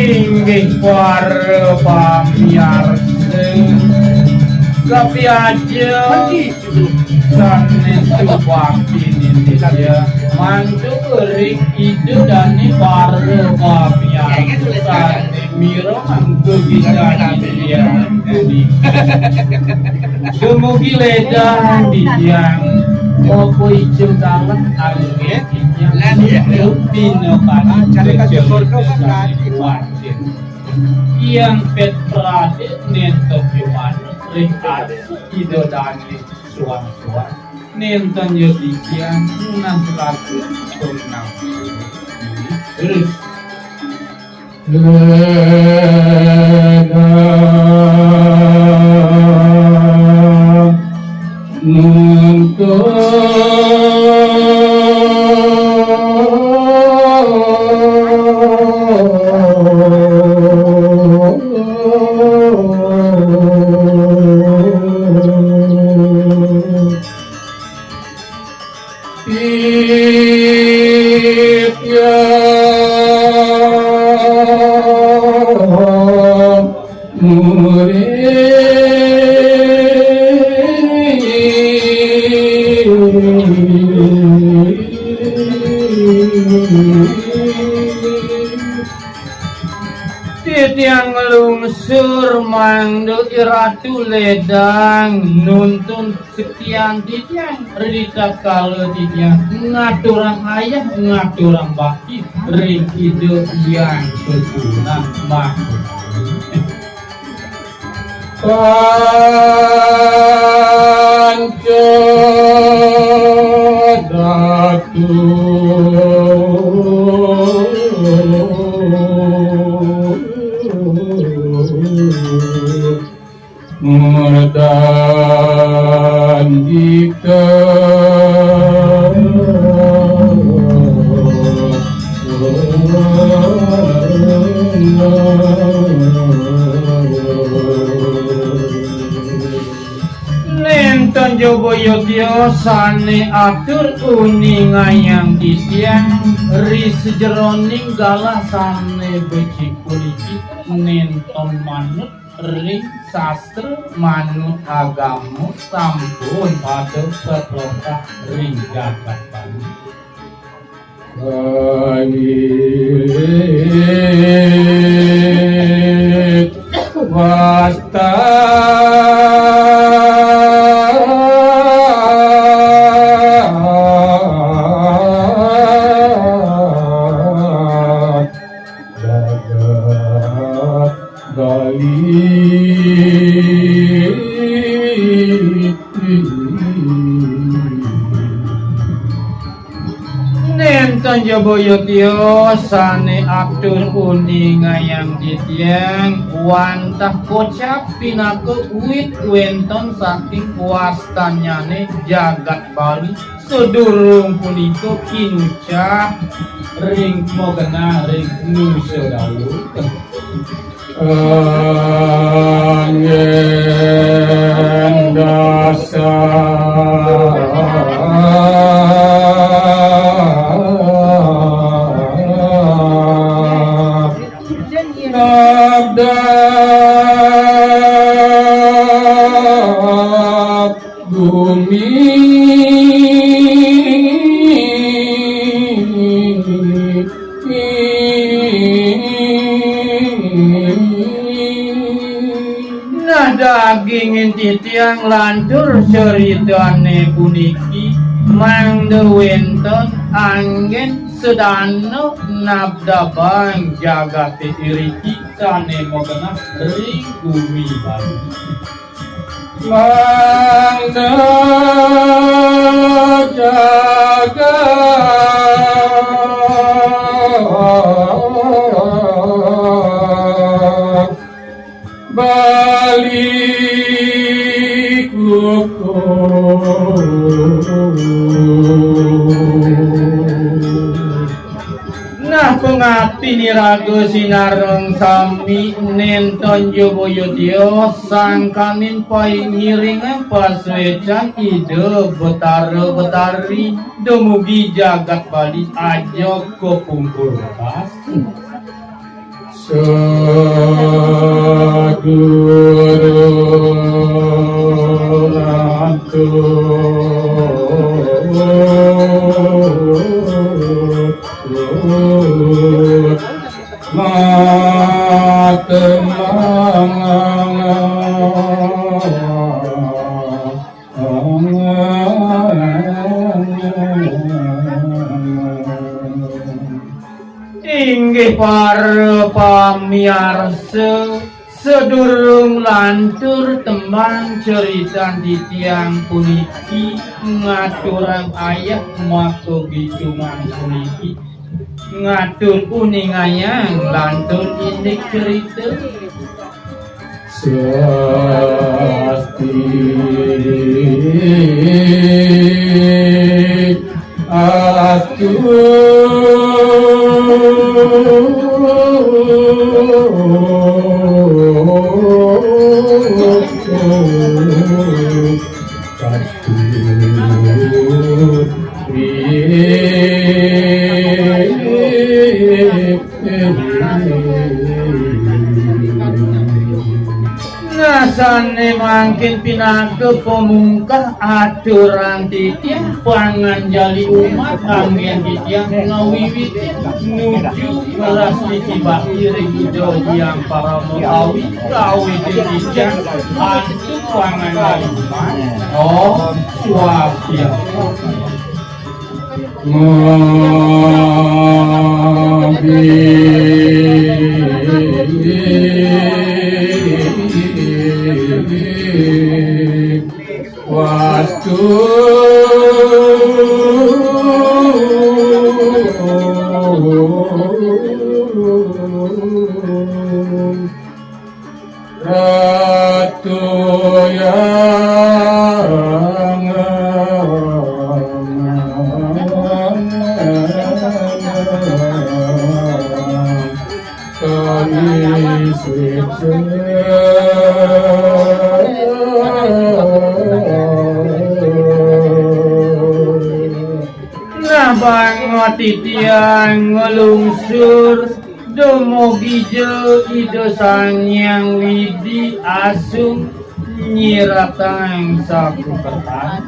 Inggih para pamirsa Kopi aja sanes waktu ini dia mantu ring itu dan ini para pamirsa miro mantu kita dia Kemugi ledah dijang Opo ijo dalam alget dijang Pinokan cari kasih korko kan yang petrade nentok yuman ringkat ido dani suan-suan nenton yodikian nang lagu tonang terus Titiang lungsur mandut ratu ledang nuntun sekian titiang rita kalau titiang ngaturang ayah ngaturang baki ring hidup yang sempurna makhluk Pancadatu dan jika Nenton jogo yogyo sane atur uningayang titiang ris jeroning galah sane beci kuniki nenton manut ring sastra manut agamu sampun pada setroka ring jagat bani wasta Nenton joboyotio sane atur uningayang titiang wantah kocap pinaku wit wenton saking wastanyane jagat Bali sedurung puniko kinucap ring mogena ring nusa dalu angin dasar nabda Nah daging titiang lantur ceritane puniki mangda wenten angin sedano nabdabang jagat iriki sane mogena ring bumi baru mangda jagat balik nah pengapi niraga sinareng sami nenton joboyotio sangkanin pai ngiringan paswecan ide betara-betari dumugi jagat bali aja kepungkur lepas Sadguru inggih para pamirsa sedurung lantur teman cerita di tiang puniki ngaturan ayat maka gitungan puniki ngatur kuningayang lantur ini cerita swasti Nasane mangkin pinake pemungkah aturan titiang pangan jali umat angin titiang ngawiwit nuju kelas titibah kiri hijau yang para muawi kawi titiang antu pangan jali umat oh suapia Wastu Ratu yang nah bangot titiang ngelungsur dumugi je ide sanyang widi asung nyiratang saku kertas